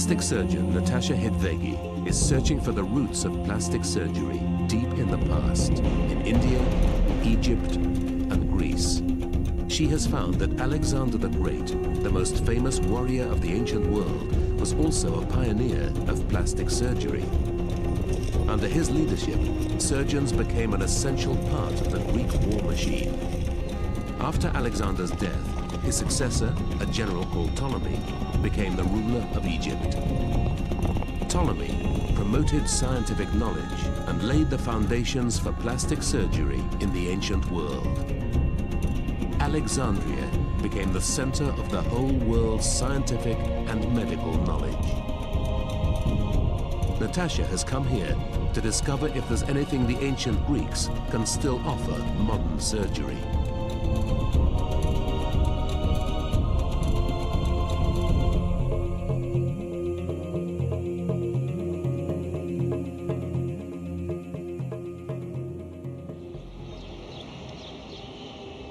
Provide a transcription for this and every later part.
Plastic surgeon Natasha Hedvegi is searching for the roots of plastic surgery deep in the past, in India, Egypt, and Greece. She has found that Alexander the Great, the most famous warrior of the ancient world, was also a pioneer of plastic surgery. Under his leadership, surgeons became an essential part of the Greek war machine. After Alexander's death, his successor, a general called Ptolemy, became the ruler of Egypt. Ptolemy promoted scientific knowledge and laid the foundations for plastic surgery in the ancient world. Alexandria became the center of the whole world's scientific and medical knowledge. Natasha has come here to discover if there's anything the ancient Greeks can still offer modern surgery.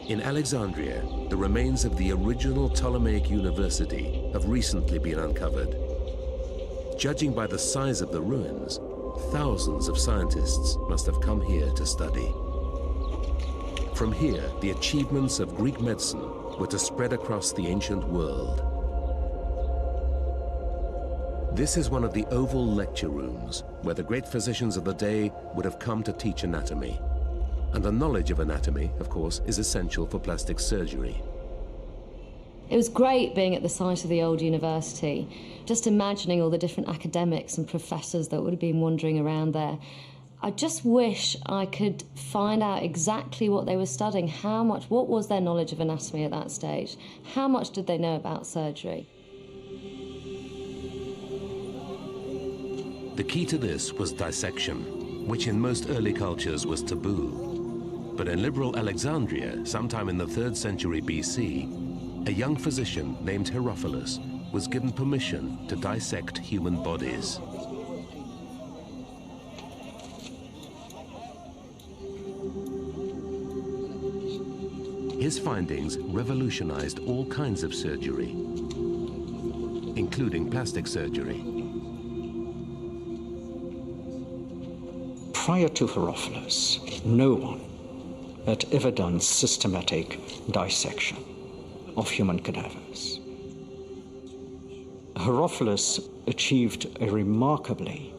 In Alexandria, the remains of the original Ptolemaic University have recently been uncovered. Judging by the size of the ruins, thousands of scientists must have come here to study. From here, the achievements of Greek medicine were to spread across the ancient world. This is one of the oval lecture rooms where the great physicians of the day would have come to teach anatomy. And the knowledge of anatomy, of course, is essential for plastic surgery. It was great being at the site of the old university, just imagining all the different academics and professors that would have been wandering around there. I just wish I could find out exactly what they were studying, what was their knowledge of anatomy at that stage, how much did they know about surgery. The key to this was dissection, which in most early cultures was taboo. But in liberal Alexandria, sometime in the 3rd century BC, a young physician named Herophilus was given permission to dissect human bodies. His findings revolutionized all kinds of surgery, including plastic surgery. Prior to Herophilus, no one had ever done systematic dissection of human cadavers. Herophilus achieved a remarkably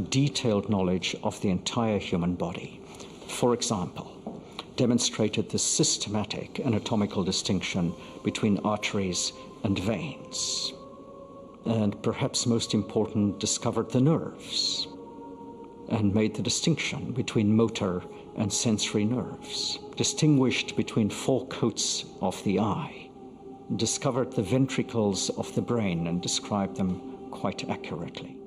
detailed knowledge of the entire human body. For example, demonstrated the systematic anatomical distinction between arteries and veins. And perhaps most important, discovered the nerves and made the distinction between motor and sensory nerves, distinguished between 4 coats of the eye, discovered the ventricles of the brain and described them quite accurately.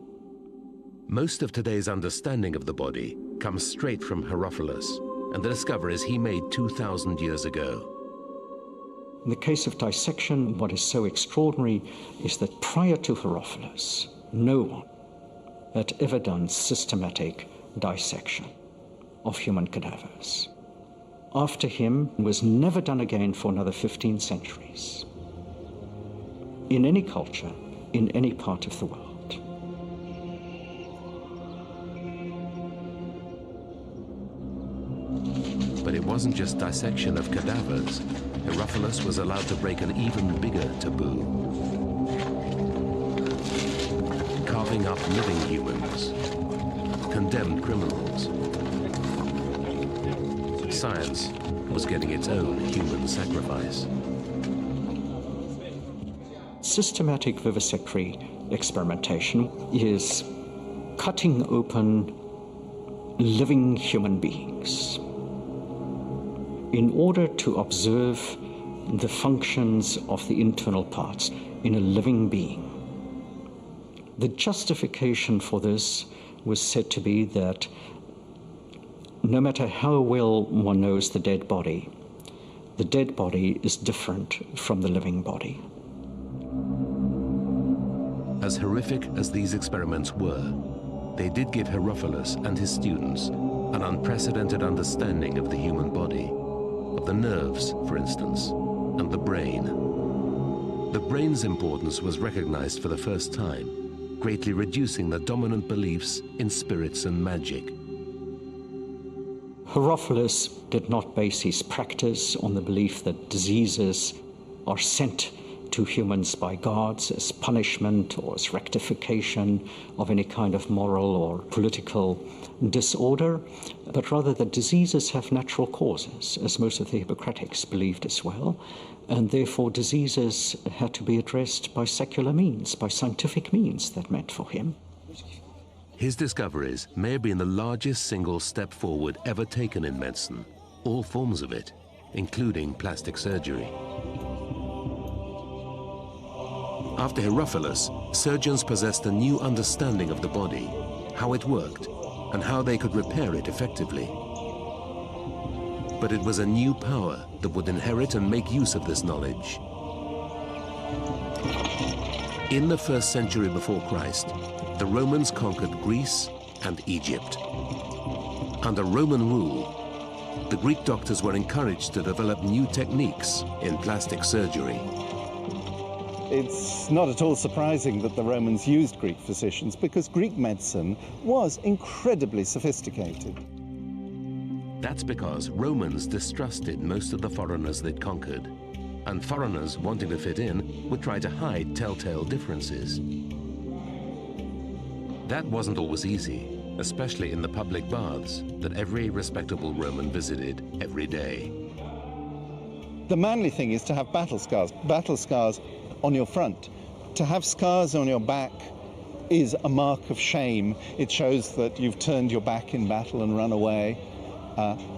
Most of today's understanding of the body comes straight from Herophilus and the discoveries he made 2,000 years ago. In the case of dissection, what is so extraordinary is that prior to Herophilus, no one had ever done systematic dissection of human cadavers. After him, it was never done again for another 15 centuries. In any culture, in any part of the world. But it wasn't just dissection of cadavers. Herophilus was allowed to break an even bigger taboo. Carving up living humans, condemned criminals. Science was getting its own human sacrifice. Systematic vivisectory experimentation is cutting open living human beings in order to observe the functions of the internal parts in a living being. The justification for this was said to be that no matter how well one knows the dead body is different from the living body. As horrific as these experiments were, they did give Herophilus and his students an unprecedented understanding of the human body, of the nerves, for instance, and the brain. The brain's importance was recognized for the first time, greatly reducing the dominant beliefs in spirits and magic. Herophilus did not base his practice on the belief that diseases are sent to humans by gods as punishment or as rectification of any kind of moral or political disorder, but rather that diseases have natural causes, as most of the Hippocratics believed as well, and therefore diseases had to be addressed by secular means, by scientific means, that meant for him. His discoveries may have been the largest single step forward ever taken in medicine, all forms of it, including plastic surgery. After Herophilus, surgeons possessed a new understanding of the body, how it worked, and how they could repair it effectively. But it was a new power that would inherit and make use of this knowledge. In the 1st century before Christ, the Romans conquered Greece and Egypt. Under Roman rule, the Greek doctors were encouraged to develop new techniques in plastic surgery. It's not at all surprising that the Romans used Greek physicians because Greek medicine was incredibly sophisticated. That's because Romans distrusted most of the foreigners they'd conquered, and foreigners wanting to fit in would try to hide telltale differences. That wasn't always easy, especially in the public baths that every respectable Roman visited every day. The manly thing is to have battle scars on your front. To have scars on your back is a mark of shame. It shows that you've turned your back in battle and run away.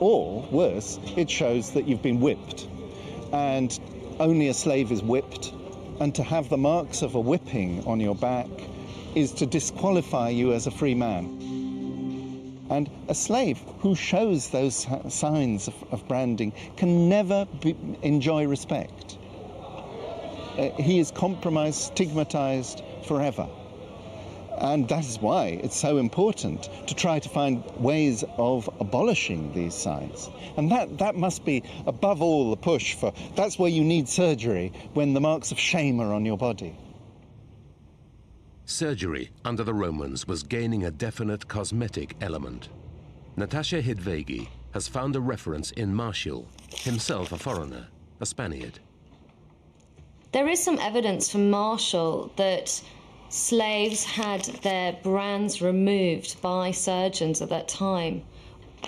Or, worse, it shows that you've been whipped. And only a slave is whipped. And to have the marks of a whipping on your back is to disqualify you as a free man. And a slave who shows those signs of branding can never enjoy respect. He is compromised, stigmatized forever. And that is why it's so important to try to find ways of abolishing these signs. And that must be above all the push for, that's where you need surgery, when the marks of shame are on your body. Surgery under the Romans was gaining a definite cosmetic element. Natasha Hidvegi has found a reference in Martial, himself a foreigner, a Spaniard. There is some evidence from Martial that slaves had their brands removed by surgeons at that time.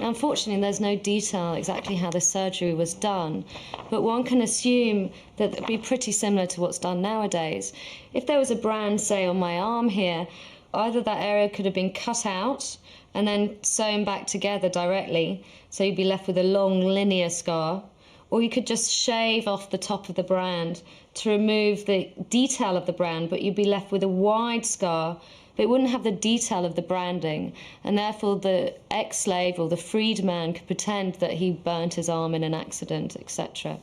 Unfortunately, there's no detail exactly how the surgery was done, but one can assume that it'd be pretty similar to what's done nowadays. If there was a brand, say, on my arm here, either that area could have been cut out and then sewn back together directly, so you'd be left with a long linear scar, or you could just shave off the top of the brand to remove the detail of the brand, but you'd be left with a wide scar, but it wouldn't have the detail of the branding, and therefore the ex-slave or the freed man could pretend that he burnt his arm in an accident, etc.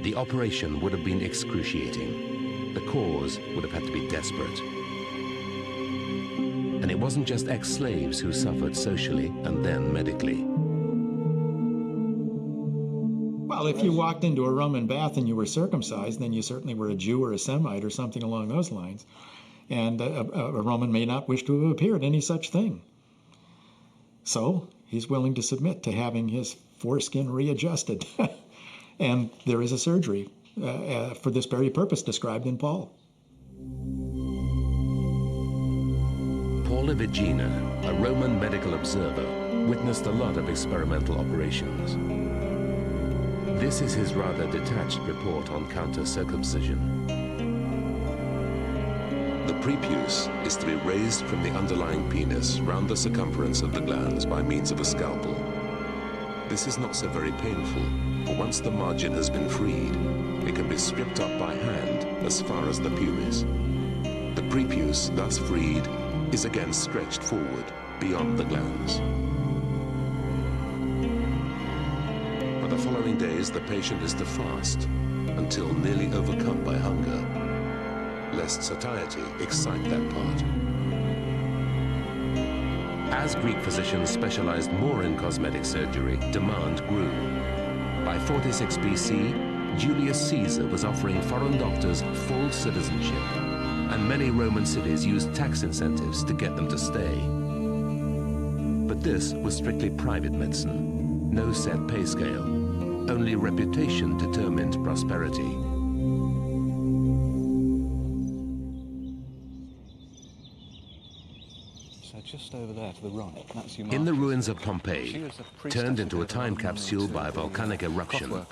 The operation would have been excruciating. The cause would have had to be desperate. And it wasn't just ex-slaves who suffered socially and then medically. Well, if you walked into a Roman bath and you were circumcised, then you certainly were a Jew or a Semite or something along those lines. And a Roman may not wish to have appeared any such thing. So he's willing to submit to having his foreskin readjusted. And there is a surgery for this very purpose described in Paul. Paul of Aegina, a Roman medical observer, witnessed a lot of experimental operations. This is his rather detached report on counter-circumcision. The prepuce is to be raised from the underlying penis round the circumference of the glans by means of a scalpel. This is not so very painful, for once the margin has been freed, it can be stripped up by hand as far as the pubis. The prepuce, thus freed, is again stretched forward beyond the glans. For the following days, the patient is to fast until nearly overcome by hunger, lest satiety excite that part. As Greek physicians specialized more in cosmetic surgery, demand grew. By 46 BC, Julius Caesar was offering foreign doctors full citizenship and many Roman cities used tax incentives to get them to stay. But this was strictly private medicine, no set pay scale. Only reputation determined prosperity. So just over there to the right, that's your In the ruins of Pompeii, turned into a time capsule by a volcanic eruption,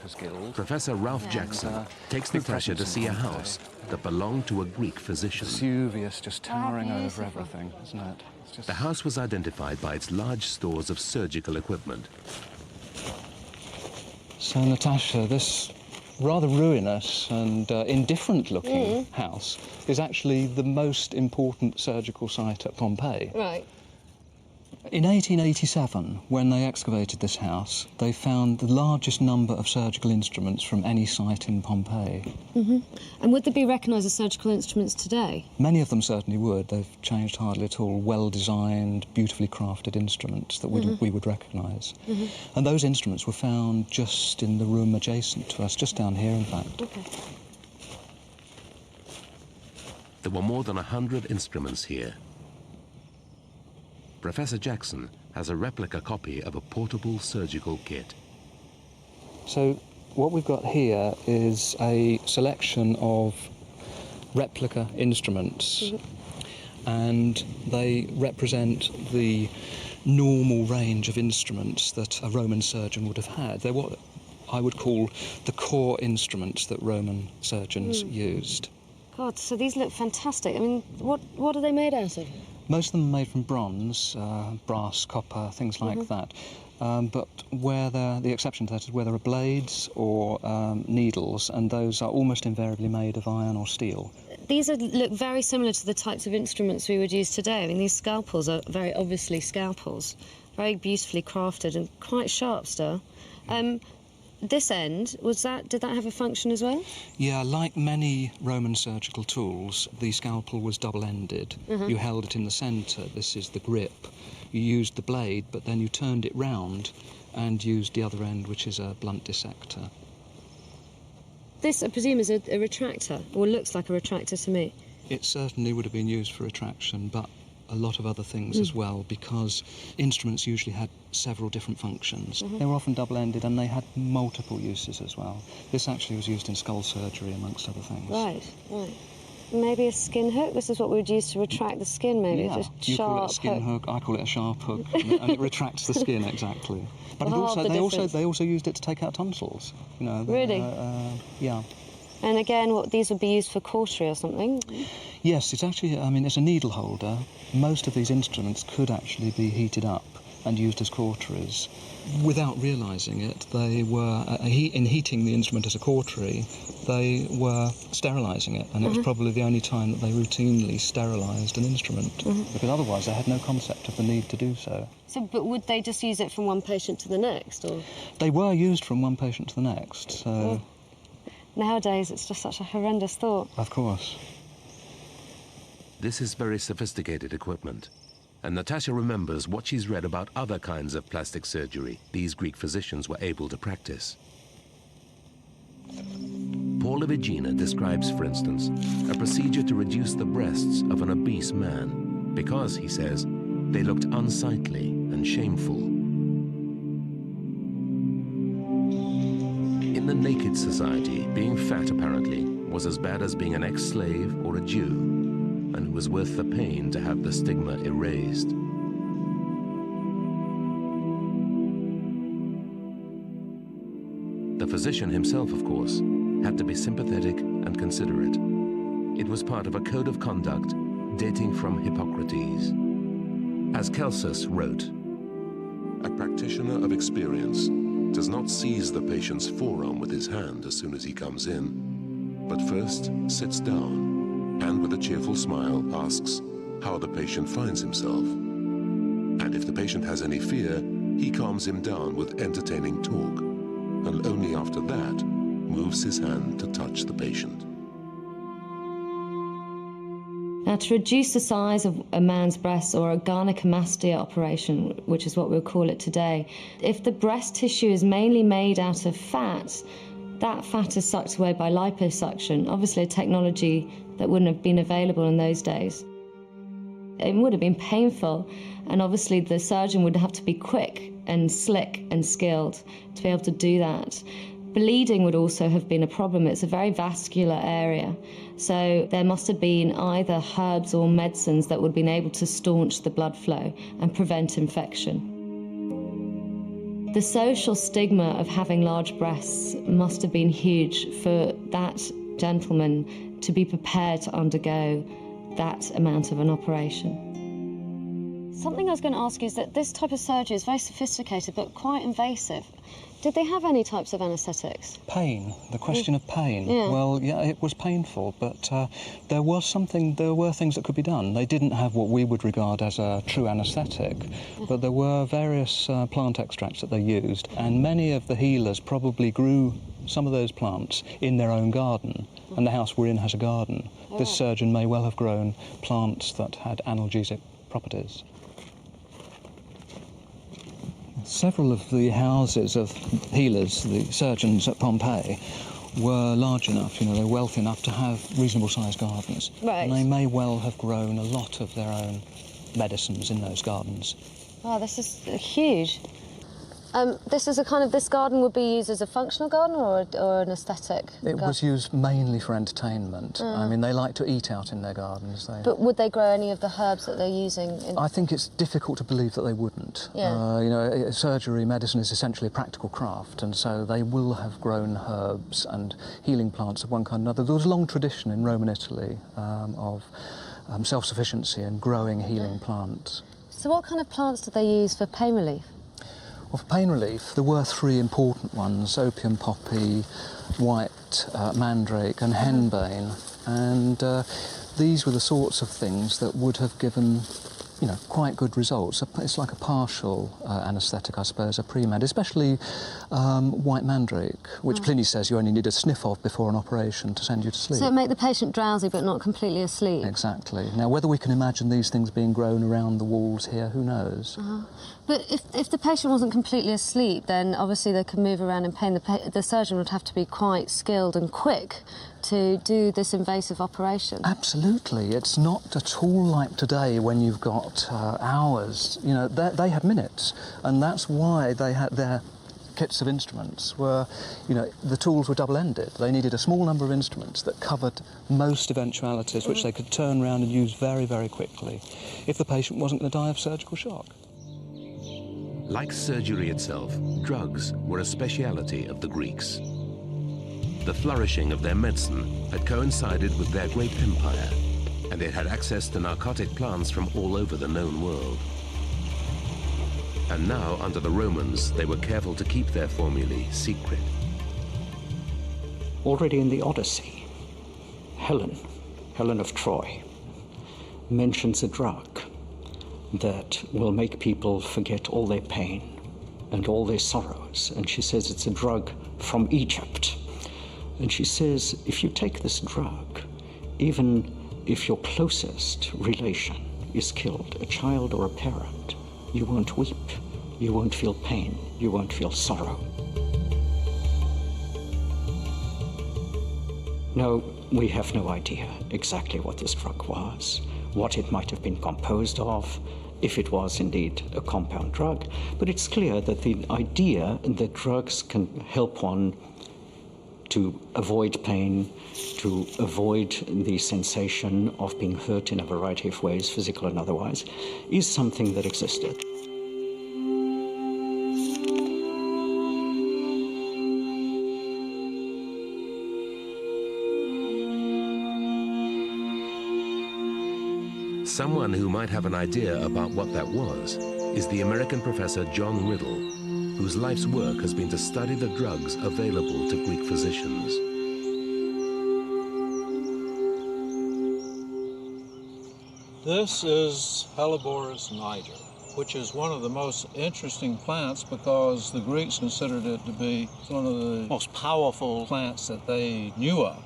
Professor Ralph Jackson takes Natasha to see a house that belonged to a Greek physician. Vesuvius just towering over everything, isn't it? It's just... The house was identified by its large stores of surgical equipment. So, Natasha, this rather ruinous and indifferent-looking house is actually the most important surgical site at Pompeii. Right. In 1887, when they excavated this house, they found the largest number of surgical instruments from any site in Pompeii. And would they be recognised as surgical instruments today? Many of them certainly would. They've changed hardly at all. Well-designed, beautifully crafted instruments that we would recognise. And those instruments were found just in the room adjacent to us, just down here, in fact. Okay. There were more than 100 instruments here. Professor Jackson has a replica copy of a portable surgical kit. So what we've got here is a selection of replica instruments, and they represent the normal range of instruments that a Roman surgeon would have had. They're what I would call the core instruments that Roman surgeons used. God, so these look fantastic. I mean, what are they made out of? Most of them are made from bronze, brass, copper, things like that. But where the exception to that is where there are blades or needles, and those are almost invariably made of iron or steel. These look very similar to the types of instruments we would use today. I mean, these scalpels are very obviously scalpels, very beautifully crafted and quite sharp still. This end, did that have a function as well? Yeah, like many Roman surgical tools, the scalpel was double-ended. You held it in the centre, this is the grip. You used the blade, but then you turned it round and used the other end, which is a blunt dissector. This, I presume, is a retractor, or looks like a retractor to me. It certainly would have been used for retraction, but a lot of other things as well, because instruments usually had several different functions. They were often double-ended, and they had multiple uses as well. This actually was used in skull surgery, amongst other things. Right, right. Maybe a skin hook? This is what we would use to retract the skin, maybe? Yeah, Just you call it a sharp skin hook, I call it a sharp hook, and it retracts the skin, exactly. But they also used it to take out tonsils. You know, really? Yeah. And again, these would be used for cautery or something? Yes, it's actually, I mean, it's a needle holder. Most of these instruments could actually be heated up and used as cauteries. Without realising it, they were, in heating the instrument as a cautery, they were sterilising it, and it was probably the only time that they routinely sterilised an instrument, because otherwise they had no concept of the need to do so. But would they just use it from one patient to the next, or...? They were used from one patient to the next, so... Nowadays, it's just such a horrendous thought. Of course. This is very sophisticated equipment, and Natasha remembers what she's read about other kinds of plastic surgery these Greek physicians were able to practice. Paula Vigina describes, for instance, a procedure to reduce the breasts of an obese man because, he says, they looked unsightly and shameful. In the naked society, being fat apparently was as bad as being an ex-slave or a Jew, and it was worth the pain to have the stigma erased. The physician himself, of course, had to be sympathetic and considerate. It was part of a code of conduct dating from Hippocrates. As Celsus wrote, "A practitioner of experience does not seize the patient's forearm with his hand as soon as he comes in, but first sits down and with a cheerful smile asks how the patient finds himself. And if the patient has any fear, he calms him down with entertaining talk, and only after that moves his hand to touch the patient." Now, to reduce the size of a man's breasts, or a gynecomastia operation, which is what we'll call it today, if the breast tissue is mainly made out of fat, that fat is sucked away by liposuction, obviously a technology that wouldn't have been available in those days. It would have been painful, and obviously the surgeon would have to be quick and slick and skilled to be able to do that. Bleeding would also have been a problem. It's a very vascular area, so there must have been either herbs or medicines that would have been able to staunch the blood flow and prevent infection. The social stigma of having large breasts must have been huge for that gentleman to be prepared to undergo that amount of an operation. Something I was going to ask you is that this type of surgery is very sophisticated but quite invasive. Did they have any types of anaesthetics? Pain, the question of pain. Yeah. Well, yeah, it was painful, but there were things that could be done. They didn't have what we would regard as a true anaesthetic, but there were various plant extracts that they used, and many of the healers probably grew some of those plants in their own garden, and the house we're in has a garden. This surgeon may well have grown plants that had analgesic properties. Several of the houses of healers, the surgeons at Pompeii, were large enough, they were wealthy enough to have reasonable-sized gardens. Right. And they may well have grown a lot of their own medicines in those gardens. Wow, this is huge. This garden would be used as a functional garden or an aesthetic It garden? was used mainly for entertainment. I mean, they like to eat out in their gardens. But would they grow any of the herbs that they're using? I think it's difficult to believe that they wouldn't. Yeah. Surgery, medicine is essentially a practical craft, and so they will have grown herbs and healing plants of one kind or another. There was a long tradition in Rome and Italy of self-sufficiency and growing healing plants. So what kind of plants did they use for pain relief? Well, for pain relief, there were three important ones: opium poppy, white mandrake and henbane. And these were the sorts of things that would have given, quite good results. It's like a partial anaesthetic, I suppose, a pre-med, especially white mandrake, which Pliny says you only need a sniff of before an operation to send you to sleep. So it make the patient drowsy but not completely asleep? Exactly. Now, whether we can imagine these things being grown around the walls here, who knows? But if the patient wasn't completely asleep, then obviously they could move around in pain. The surgeon would have to be quite skilled and quick to do this invasive operation. Absolutely. It's not at all like today when you've got hours. They had minutes, and that's why they had their kits of instruments were, the tools were double-ended. They needed a small number of instruments that covered most eventualities, which they could turn around and use very, very quickly if the patient wasn't going to die of surgical shock. Like surgery itself, drugs were a speciality of the Greeks. The flourishing of their medicine had coincided with their great empire, and it had access to narcotic plants from all over the known world. And now, under the Romans, they were careful to keep their formulae secret. Already in the Odyssey, Helen of Troy, mentions a drug that will make people forget all their pain and all their sorrows. And she says it's a drug from Egypt. And she says, if you take this drug, even if your closest relation is killed, a child or a parent, you won't weep, you won't feel pain, you won't feel sorrow. No, we have no idea exactly what this drug was, what it might have been composed of, if it was indeed a compound drug. But it's clear that the idea that drugs can help one to avoid pain, to avoid the sensation of being hurt in a variety of ways, physical and otherwise, is something that existed. Someone who might have an idea about what that was is the American professor John Riddle, whose life's work has been to study the drugs available to Greek physicians. This is Helleborus niger, which is one of the most interesting plants because the Greeks considered it to be one of the most powerful plants that they knew of,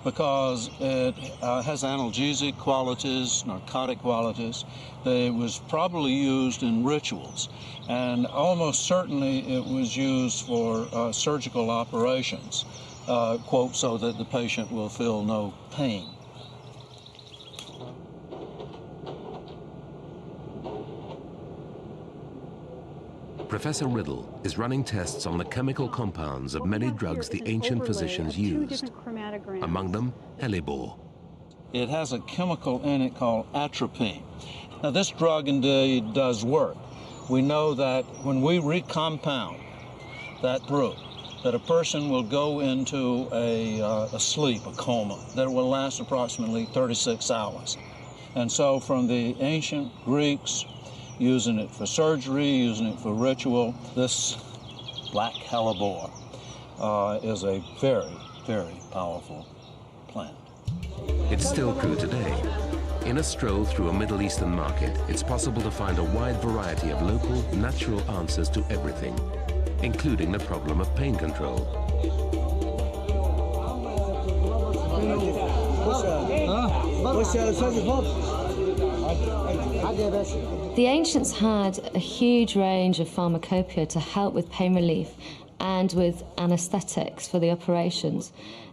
because it has analgesic qualities, narcotic qualities. It was probably used in rituals, and almost certainly it was used for surgical operations, quote, so that the patient will feel no pain. Professor Riddle is running tests on the chemical compounds of many drugs the ancient physicians used, among them hellebore. It has a chemical in it called atropine. Now, this drug indeed does work. We know that when we recompound that brew, that a person will go into a sleep, a coma, that will last approximately 36 hours. And so from the ancient Greeks, using it for surgery, using it for ritual, this black hellebore is a very, very powerful plant. It's still true today. In a stroll through a Middle Eastern market, it's possible to find a wide variety of local, natural answers to everything, including the problem of pain control. The ancients had a huge range of pharmacopoeia to help with pain relief and with anesthetics for the operations.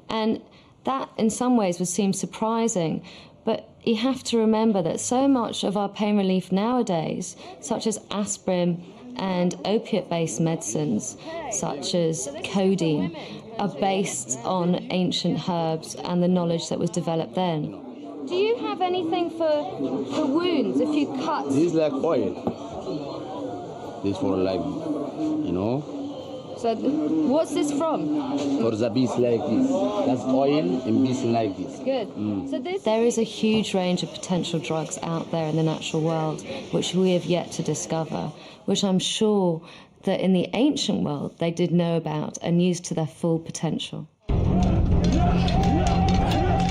And that, in some ways, would seem surprising, but you have to remember that so much of our pain relief nowadays, such as aspirin and opiate-based medicines, such as codeine, are based on ancient herbs and the knowledge that was developed then. Do you have anything for wounds if you cut? This is like oil. This for like, you know. So what's this from? For the bees like this. That's oil and bees like this. Good. So there is a huge range of potential drugs out there in the natural world which we have yet to discover, which I'm sure that in the ancient world they did know about and used to their full potential.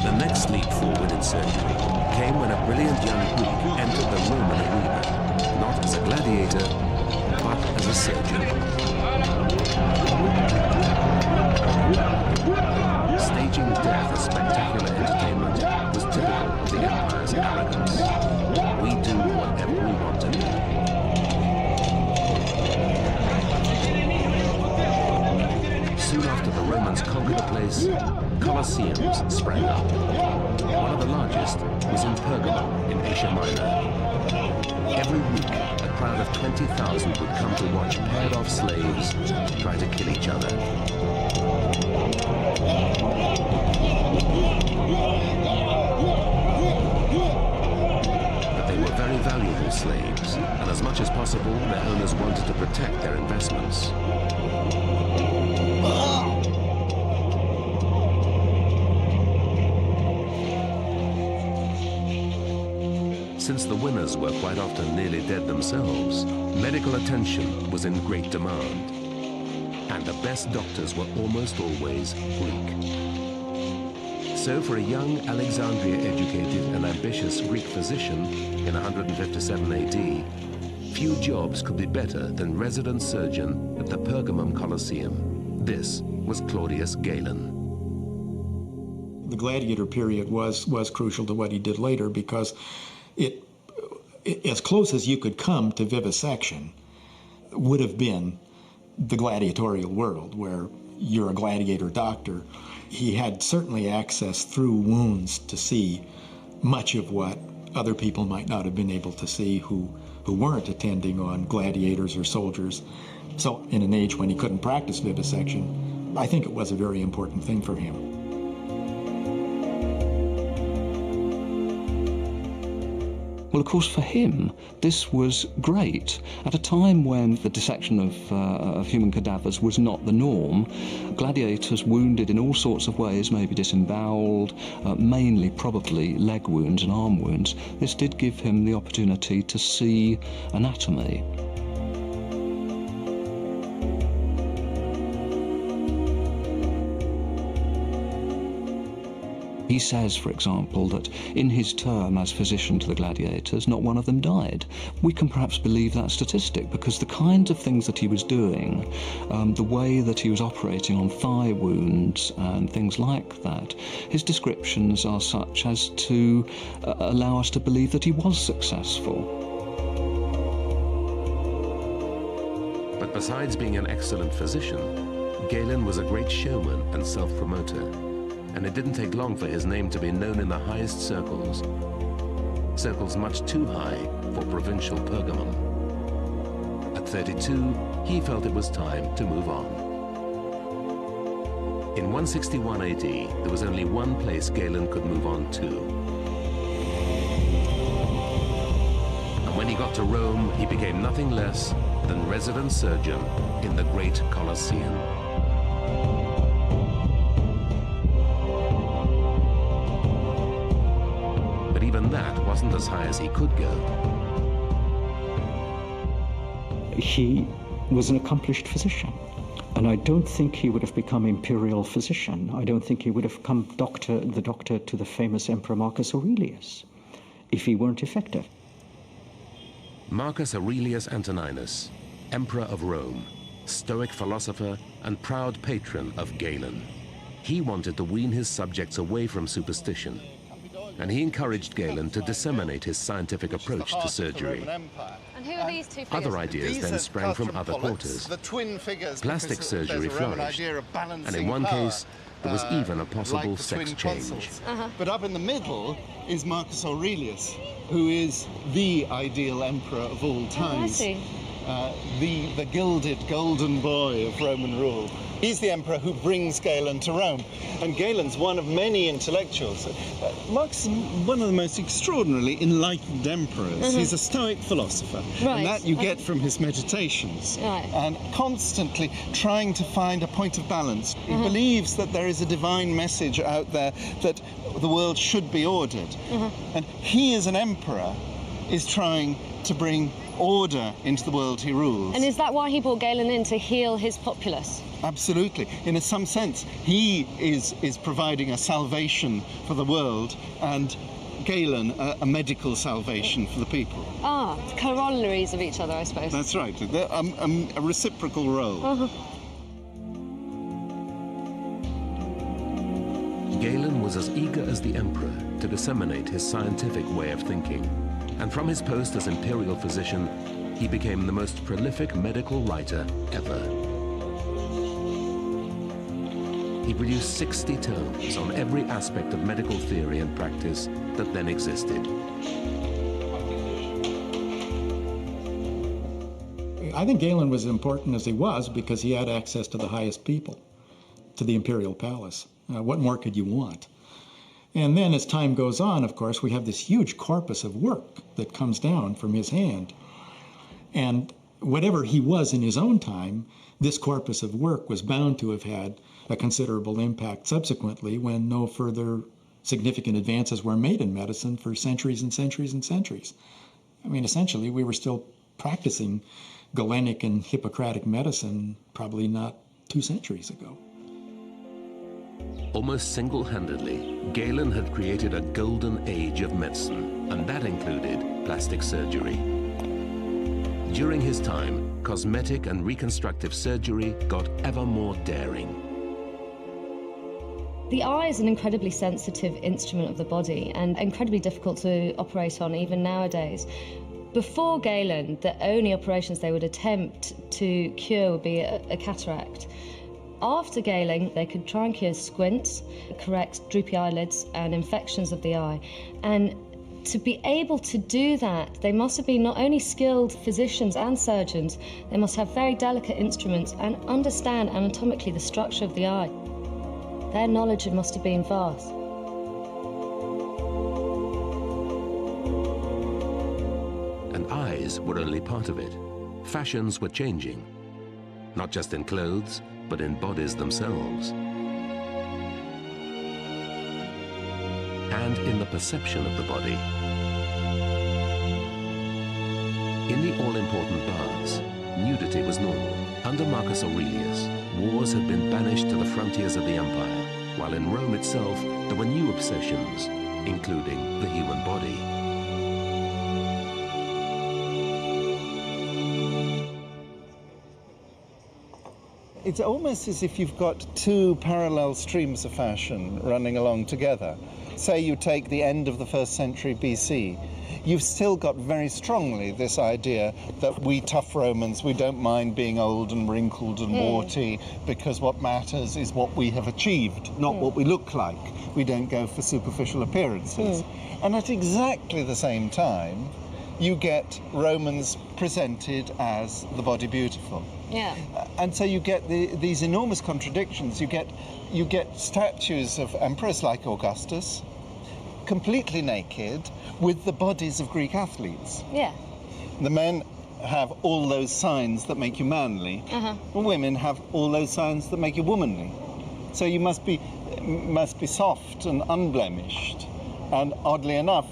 The next leap forward in surgery came when a brilliant young Greek entered the Roman arena, not as a gladiator, but as a surgeon. Staging death as spectacular entertainment was typical of the empire's arrogance. We do whatever we want to do. Soon after the Romans conquered the place, Colosseums sprang up. One of the largest was in Pergamum in Asia Minor. Every week, a crowd of 20,000 would come to watch paired-off slaves try to kill each other. But they were very valuable slaves, and as much as possible, their owners wanted to protect their investments. Since the winners were quite often nearly dead themselves, medical attention was in great demand. And the best doctors were almost always Greek. So for a young Alexandria-educated and ambitious Greek physician in 157 AD, few jobs could be better than resident surgeon at the Pergamum Colosseum. This was Claudius Galen. The gladiator period was crucial to what he did later because it, as close as you could come to vivisection, would have been the gladiatorial world, where you're a gladiator doctor. He had certainly access through wounds to see much of what other people might not have been able to see who weren't attending on gladiators or soldiers. So in an age when he couldn't practice vivisection, I think it was a very important thing for him. Well, of course, for him, this was great. At a time when the dissection of human cadavers was not the norm, gladiators wounded in all sorts of ways, maybe disemboweled, mainly probably leg wounds and arm wounds, this did give him the opportunity to see anatomy. He says, for example, that in his term as physician to the gladiators, not one of them died. We can perhaps believe that statistic because the kinds of things that he was doing, the way that he was operating on thigh wounds and things like that, his descriptions are such as to allow us to believe that he was successful. But besides being an excellent physician, Galen was a great showman and self-promoter. And it didn't take long for his name to be known in the highest circles, circles much too high for provincial Pergamum. At 32, he felt it was time to move on. In 161 AD, there was only one place Galen could move on to. And when he got to Rome, he became nothing less than resident surgeon in the great Colosseum. But even that wasn't as high as he could go. He was an accomplished physician, and I don't think he would have become imperial physician. I don't think he would have become the doctor to the famous Emperor Marcus Aurelius if he weren't effective. Marcus Aurelius Antoninus, Emperor of Rome, Stoic philosopher and proud patron of Galen. He wanted to wean his subjects away from superstition, and he encouraged Galen to disseminate his scientific approach to surgery. And who are these two figures? Other ideas then sprang from other quarters. Plastic surgery flourished, and in one case, there was even a possible sex change. But up in the middle is Marcus Aurelius, who is the ideal emperor of all times. Oh, I see. The gilded golden boy of Roman rule. He's the emperor who brings Galen to Rome. And Galen's one of many intellectuals. Marcus is one of the most extraordinarily enlightened emperors. He's a Stoic philosopher. Right. And that you get from his meditations. Right. And constantly trying to find a point of balance. He believes that there is a divine message out there that the world should be ordered. And he, as an emperor, is trying to bring order into the world he rules. And is that why he brought Galen in, to heal his populace? Absolutely. In some sense, he is providing a salvation for the world, and Galen a medical salvation for the people. Ah, corollaries of each other, I suppose. That's right. They're a reciprocal role. Galen was as eager as the emperor to disseminate his scientific way of thinking. And from his post as imperial physician, he became the most prolific medical writer ever. He produced 60 tomes on every aspect of medical theory and practice that then existed. I think Galen was as important as he was because he had access to the highest people, to the imperial palace. What more could you want? And then as time goes on, of course, we have this huge corpus of work that comes down from his hand. And whatever he was in his own time, this corpus of work was bound to have had a considerable impact subsequently when no further significant advances were made in medicine for centuries and centuries and centuries. I mean, essentially, we were still practicing Galenic and Hippocratic medicine probably not 2 centuries ago. Almost single-handedly, Galen had created a golden age of medicine, and that included plastic surgery. During his time, cosmetic and reconstructive surgery got ever more daring. The eye is an incredibly sensitive instrument of the body and incredibly difficult to operate on even nowadays. Before Galen, the only operations they would attempt to cure would be a cataract. After Galen, they could try and cure squints, correct droopy eyelids and infections of the eye. And to be able to do that, they must have been not only skilled physicians and surgeons, they must have very delicate instruments and understand anatomically the structure of the eye. Their knowledge must have been vast. And eyes were only part of it. Fashions were changing, not just in clothes, but in bodies themselves. And in the perception of the body. In the all-important baths, nudity was normal. Under Marcus Aurelius, wars had been banished to the frontiers of the empire, while in Rome itself, there were new obsessions, including the human body. It's almost as if you've got 2 parallel streams of fashion running along together. Say you take the end of the 1st century BC, you've still got very strongly this idea that we tough Romans, we don't mind being old and wrinkled and warty, because what matters is what we have achieved, not what we look like. We don't go for superficial appearances. And at exactly the same time, you get Romans presented as the body beautiful. Yeah. And so you get these enormous contradictions. You get statues of emperors like Augustus, completely naked, with the bodies of Greek athletes. Yeah. The men have all those signs that make you manly. The women have all those signs that make you womanly. So you must be soft and unblemished. And oddly enough,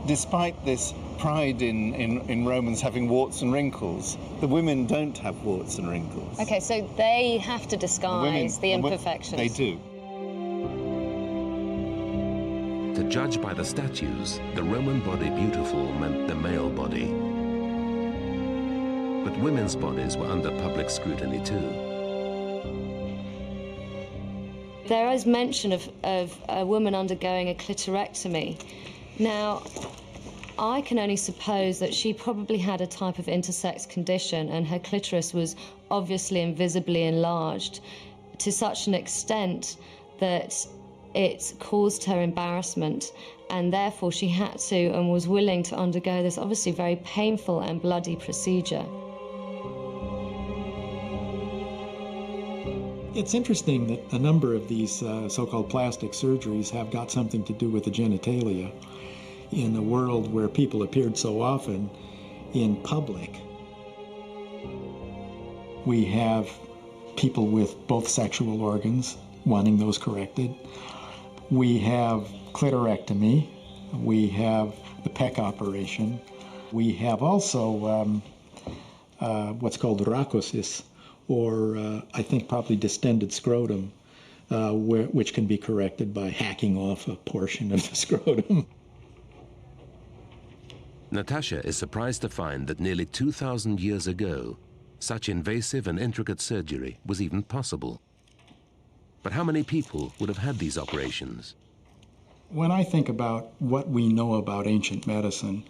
despite this pride in Romans having warts and wrinkles, the women don't have warts and wrinkles. Okay, so they have to disguise the imperfections. They do. To judge by the statues, the Roman body beautiful meant the male body. But women's bodies were under public scrutiny too. There is mention of a woman undergoing a clitorectomy. Now, I can only suppose that she probably had a type of intersex condition and her clitoris was obviously invisibly enlarged to such an extent that it caused her embarrassment, and therefore she had to and was willing to undergo this obviously very painful and bloody procedure. It's interesting that a number of these so-called plastic surgeries have got something to do with the genitalia. In a world where people appeared so often in public, we have people with both sexual organs wanting those corrected. We have clitorectomy. We have the pec operation. We have also what's called rachosis, or I think probably distended scrotum, which can be corrected by hacking off a portion of the scrotum. Natasha is surprised to find that nearly 2,000 years ago, such invasive and intricate surgery was even possible. But how many people would have had these operations? When I think about what we know about ancient medicine,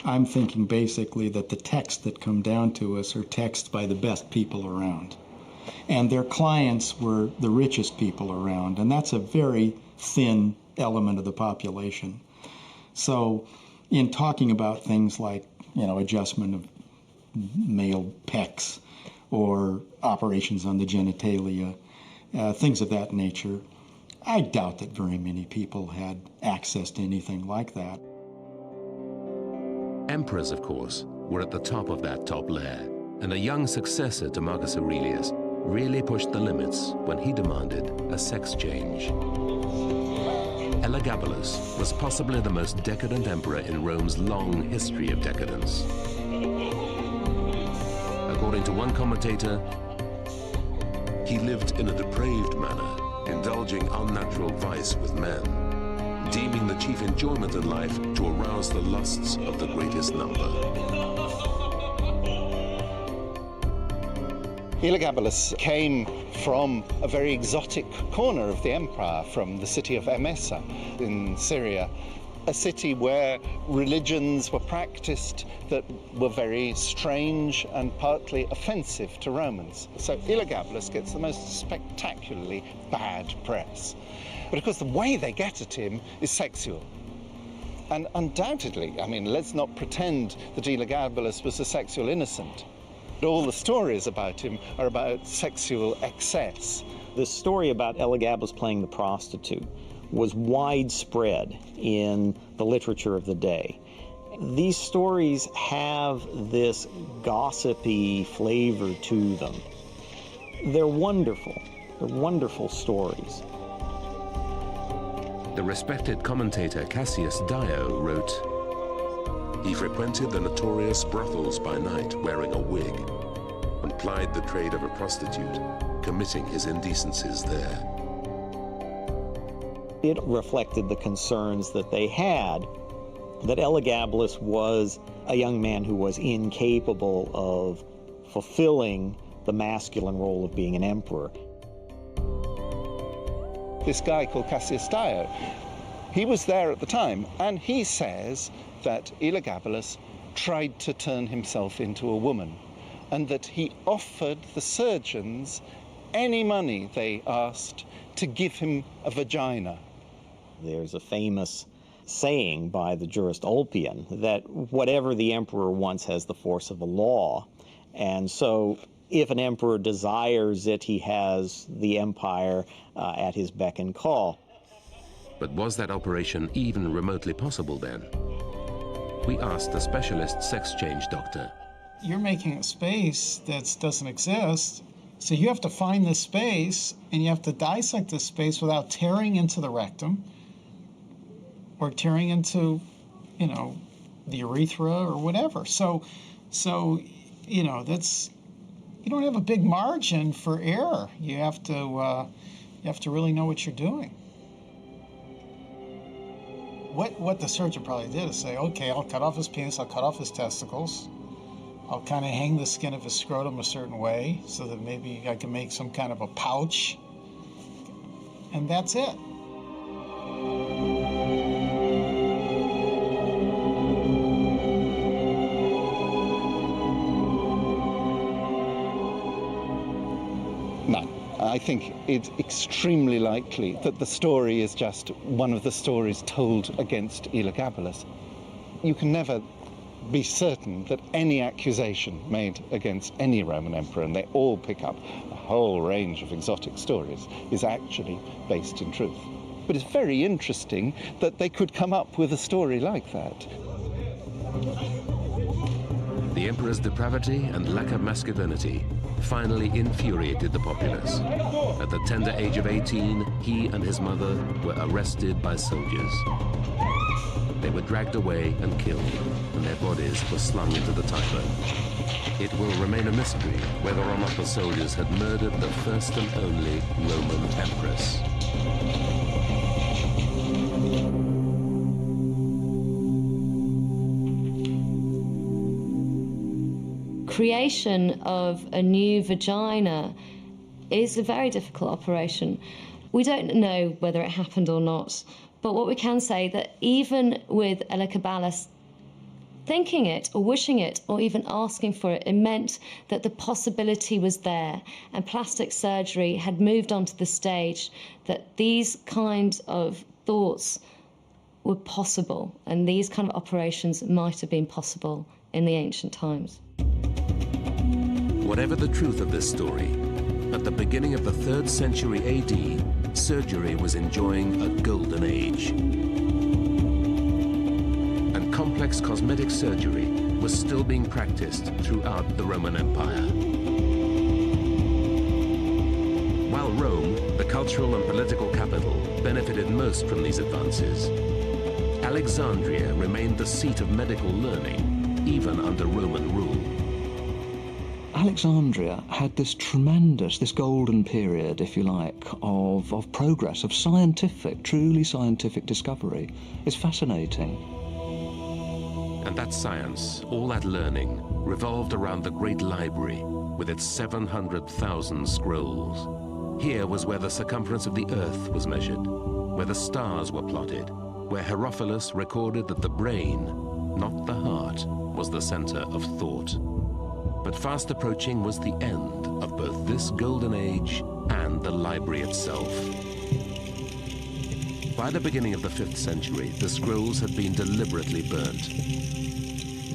I'm thinking basically that the texts that come down to us are texts by the best people around. And their clients were the richest people around, and that's a very thin element of the population. So in talking about things like, adjustment of male pecs or operations on the genitalia, things of that nature, I doubt that very many people had access to anything like that. Emperors, of course, were at the top of that top layer, and a young successor to Marcus Aurelius really pushed the limits when he demanded a sex change. Elagabalus was possibly the most decadent emperor in Rome's long history of decadence. According to one commentator, he lived in a depraved manner, indulging unnatural vice with men, deeming the chief enjoyment in life to arouse the lusts of the greatest number. Elagabalus came from a very exotic corner of the empire, from the city of Emesa in Syria, a city where religions were practiced that were very strange and partly offensive to Romans. So Elagabalus gets the most spectacularly bad press. But of course the way they get at him is sexual. And undoubtedly, let's not pretend that Elagabalus was a sexual innocent. All the stories about him are about sexual excess. The story about Elagabalus playing the prostitute was widespread in the literature of the day. These stories have this gossipy flavor to them. They're wonderful. They're wonderful stories. The respected commentator Cassius Dio wrote, "He frequented the notorious brothels by night wearing a wig, and plied the trade of a prostitute, committing his indecencies there." It reflected the concerns that they had, that Elagabalus was a young man who was incapable of fulfilling the masculine role of being an emperor. This guy called Cassius Dio, he was there at the time, and he says that Elagabalus tried to turn himself into a woman, and that he offered the surgeons any money they asked to give him a vagina. There's a famous saying by the jurist Ulpian that whatever the emperor wants has the force of the law. And so if an emperor desires it, he has the empire at his beck and call. But was that operation even remotely possible then? We asked a specialist sex change doctor. You're making a space that doesn't exist, so you have to find this space, and you have to dissect this space without tearing into the rectum or tearing into, you know, the urethra or whatever. So you know, that's, you don't have a big margin for error. You have to really know what you're doing. What the surgeon probably did is say, okay, I'll cut off his penis, I'll cut off his testicles, I'll kind of hang the skin of his scrotum a certain way so that maybe I can make some kind of a pouch, and that's it. No. I think it's extremely likely that the story is just one of the stories told against Elagabalus. You can never be certain that any accusation made against any Roman emperor, and they all pick up a whole range of exotic stories, is actually based in truth. But it's very interesting that they could come up with a story like that. The emperor's depravity and lack of masculinity finally infuriated the populace. At the tender age of 18, he and his mother were arrested by soldiers. They were dragged away and killed, and their bodies were slung into the Tiber. It will remain a mystery whether or not the soldiers had murdered the first and only Roman empress. Creation of a new vagina is a very difficult operation. We don't know whether it happened or not, but what we can say that even with Elagabalus thinking it or wishing it or even asking for it, it meant that the possibility was there, and plastic surgery had moved onto the stage, that these kinds of thoughts were possible, and these kind of operations might have been possible in the ancient times. Whatever the truth of this story, at the beginning of the 3rd century AD, surgery was enjoying a golden age. And complex cosmetic surgery was still being practiced throughout the Roman Empire. While Rome, the cultural and political capital, benefited most from these advances, Alexandria remained the seat of medical learning, even under Roman rule. Alexandria had this tremendous, this golden period, if you like, of progress, of scientific, truly scientific discovery. It's fascinating. And that science, all that learning, revolved around the great library with its 700,000 scrolls. Here was where the circumference of the earth was measured, where the stars were plotted, where Herophilus recorded that the brain, not the heart, was the center of thought. But fast approaching was the end of both this golden age and the library itself. By the beginning of the 5th century, the scrolls had been deliberately burnt.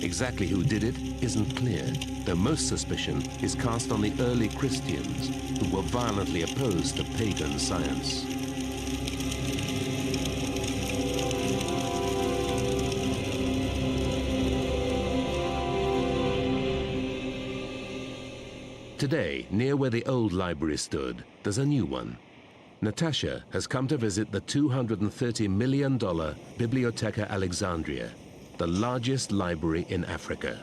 Exactly who did it isn't clear, though most suspicion is cast on the early Christians who were violently opposed to pagan science. Today, near where the old library stood, there's a new one. Natasha has come to visit the $230 million Bibliotheca Alexandria, the largest library in Africa.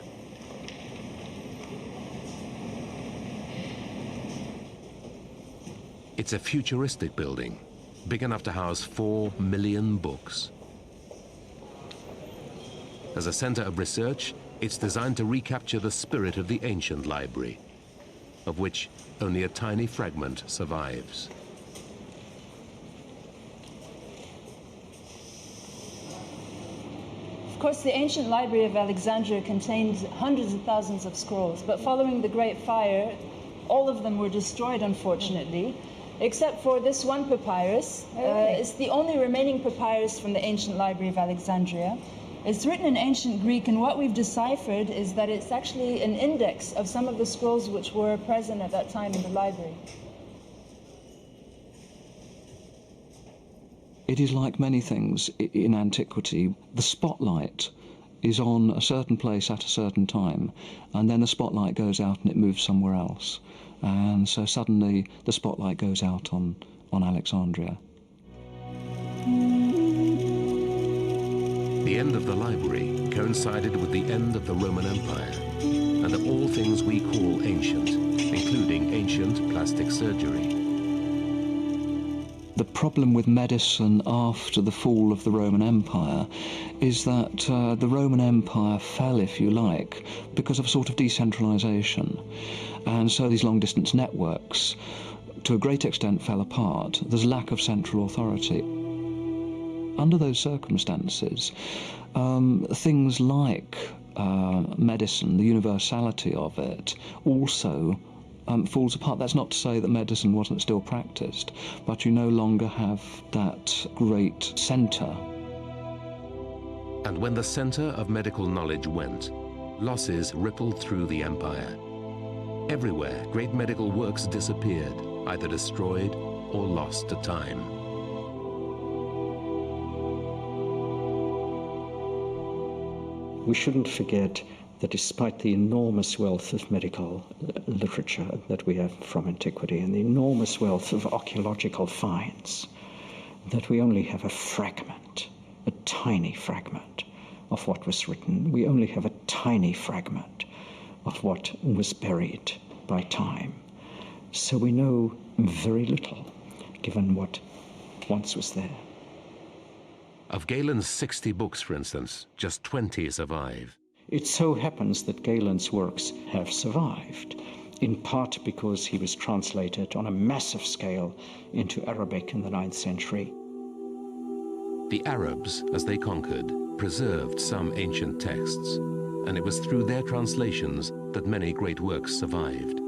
It's a futuristic building, big enough to house 4 million books. As a center of research, it's designed to recapture the spirit of the ancient library, of which only a tiny fragment survives. Of course, the ancient library of Alexandria contained hundreds of thousands of scrolls, but following the Great Fire, all of them were destroyed, unfortunately. except for this one papyrus. It's the only remaining papyrus from the ancient Library of Alexandria. It's written in ancient Greek, and what we've deciphered is that it's actually an index of some of the scrolls which were present at that time in the library. It is like many things in antiquity. The spotlight is on a certain place at a certain time, and then the spotlight goes out and it moves somewhere else. And so suddenly the spotlight goes out on Alexandria. The end of the library coincided with the end of the Roman Empire and of all things we call ancient, including ancient plastic surgery. The problem with medicine after the fall of the Roman Empire is that the Roman Empire fell, if you like, because of a sort of decentralization. And so these long-distance networks, to a great extent, fell apart. There's lack of central authority. Under those circumstances, things like medicine, the universality of it, also falls apart. That's not to say that medicine wasn't still practiced, but you no longer have that great centre. And when the centre of medical knowledge went, losses rippled through the empire. Everywhere, great medical works disappeared, either destroyed or lost to time. We shouldn't forget that despite the enormous wealth of medical literature that we have from antiquity and the enormous wealth of archaeological finds, that we only have a fragment, a tiny fragment of what was written. We only have a tiny fragment of what was buried by time. So we know very little, given what once was there. Of Galen's 60 books, for instance, just 20 survive. It so happens that Galen's works have survived, in part because he was translated on a massive scale into Arabic in the 9th century. The Arabs, as they conquered, preserved some ancient texts, and it was through their translations that many great works survived.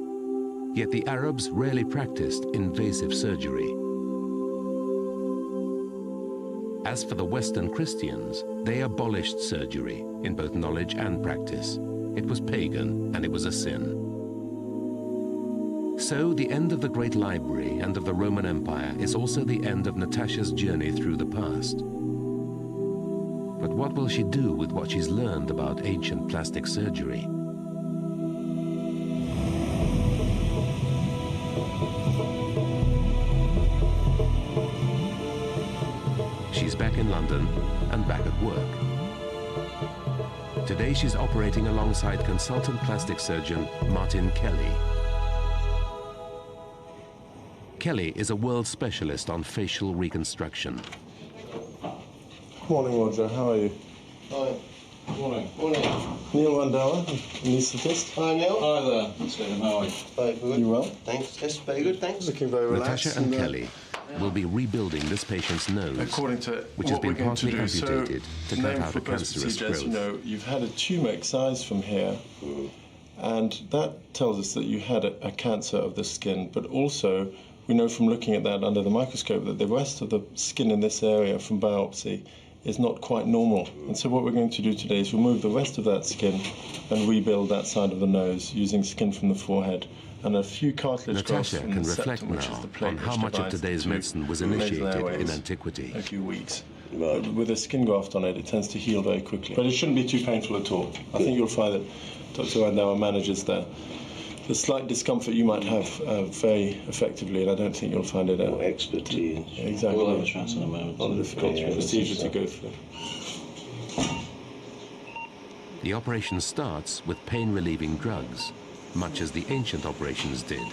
Yet the Arabs rarely practiced invasive surgery. As for the Western Christians, they abolished surgery in both knowledge and practice. It was pagan and it was a sin. So the end of the Great Library and of the Roman Empire is also the end of Natasha's journey through the past. But what will she do with what she's learned about ancient plastic surgery? She's back in London and back at work. Today she's operating alongside consultant plastic surgeon Martin Kelly. Kelly is a world specialist on facial reconstruction. Morning, Roger. How are you? Hi. Morning. Morning. Neil Randall, anaesthetist. Hi, Neil. Hi there, Stephen. How are you? Very good. You well? Thanks. Yes, very good. Thanks. Looking very relaxed. Natasha and Kelly will be rebuilding this patient's nose, according to which has been partly amputated so, to cut out a cancerous growth. You know, you've had a tumour excised from here, and that tells us that you had a cancer of the skin, but also we know from looking at that under the microscope that the rest of the skin in this area from biopsy is not quite normal. And so what we're going to do today is remove the rest of that skin and rebuild that side of the nose using skin from the forehead and a few cartilage grafts Natasha from can the reflect septum, which is the now plate on how which much of divides today's the medicine was nasal initiated airways in antiquity. a few weeks. But with a skin graft on it, it tends to heal very quickly. But it shouldn't be too painful at all. I think you'll find that Dr. Randauer manages the slight discomfort you might have very effectively, and I don't think you'll find it expertise. Exactly. We'll have a chance in a moment. Not a difficult procedure to go through. The operation starts with pain-relieving drugs, much as the ancient operations did.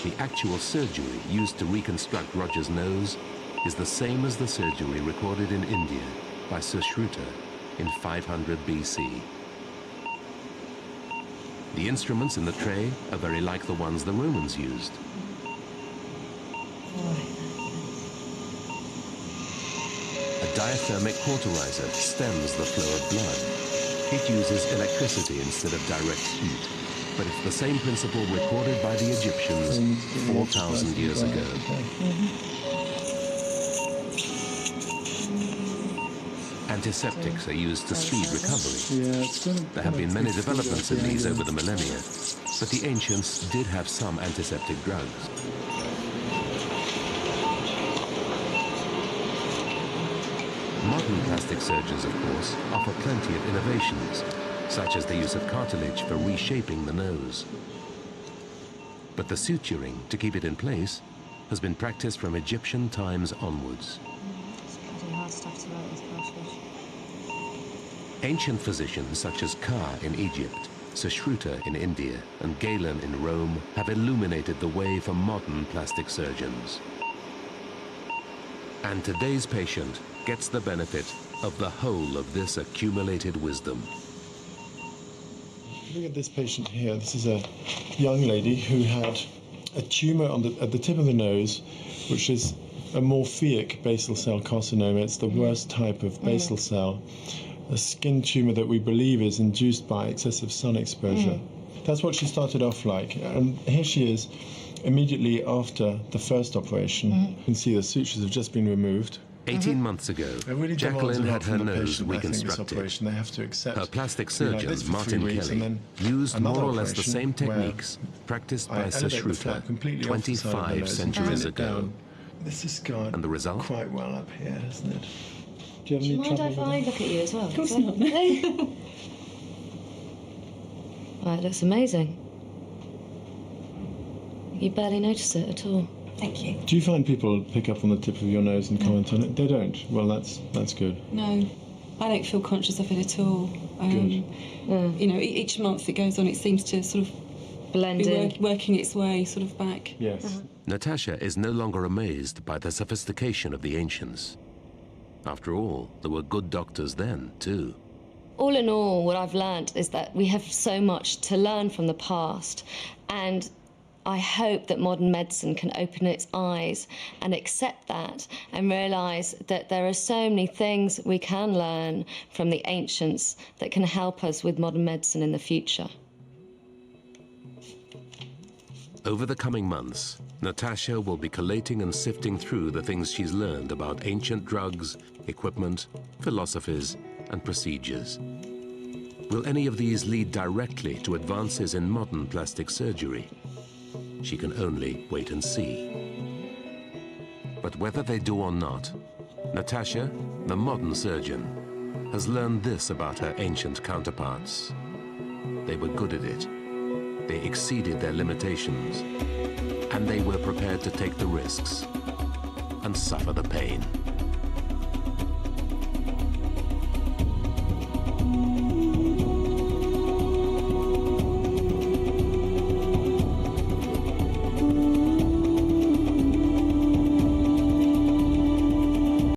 The actual surgery used to reconstruct Roger's nose is the same as the surgery recorded in India by Sushruta in 500 BC. The instruments in the tray are very like the ones the Romans used. A diathermic cauterizer stems the flow of blood. It uses electricity instead of direct heat, but it's the same principle recorded by the Egyptians 4,000 years ago. Antiseptics are used to speed recovery. There have been many developments in these over the millennia, but the ancients did have some antiseptic drugs. Modern plastic surgeons, of course, offer plenty of innovations, such as the use of cartilage for reshaping the nose. But the suturing to keep it in place has been practiced from Egyptian times onwards. Ancient physicians such as Ka in Egypt, Sushruta in India, and Galen in Rome have illuminated the way for modern plastic surgeons. And today's patient gets the benefit of the whole of this accumulated wisdom. Look at this patient here. This is a young lady who had a tumor at the tip of the nose, which is a morphic basal cell carcinoma. It's the worst type of basal cell. A skin tumor that we believe is induced by excessive sun exposure. That's what she started off like. And here she is immediately after the first operation. You can see the sutures have just been removed. 18 months ago, Jacqueline had her nose reconstructed. They have to accept her plastic surgeon, Martin Kelly, used more or less the same techniques practiced by Sushruta 25 centuries ago. This is gone and the result? Quite well up here, hasn't it? Do you have Do you any mind trouble if with I that? look at you as well? Of course not. Right, it looks amazing. You barely notice it at all. Thank you. Do you find people pick up on the tip of your nose and comment on it? They don't. Well, that's good. No, I don't feel conscious of it at all. Good. You know, each month it goes on, it seems to sort of blend in, working its way sort of back. Yes. Natasha is no longer amazed by the sophistication of the ancients. After all, there were good doctors then, too. All in all, what I've learnt is that we have so much to learn from the past, and I hope that modern medicine can open its eyes and accept that and realise that there are so many things we can learn from the ancients that can help us with modern medicine in the future. Over the coming months, Natasha will be collating and sifting through the things she's learned about ancient drugs, equipment, philosophies, and procedures. Will any of these lead directly to advances in modern plastic surgery? She can only wait and see. But whether they do or not, Natasha, the modern surgeon, has learned this about her ancient counterparts. They were good at it. They exceeded their limitations, and they were prepared to take the risks and suffer the pain.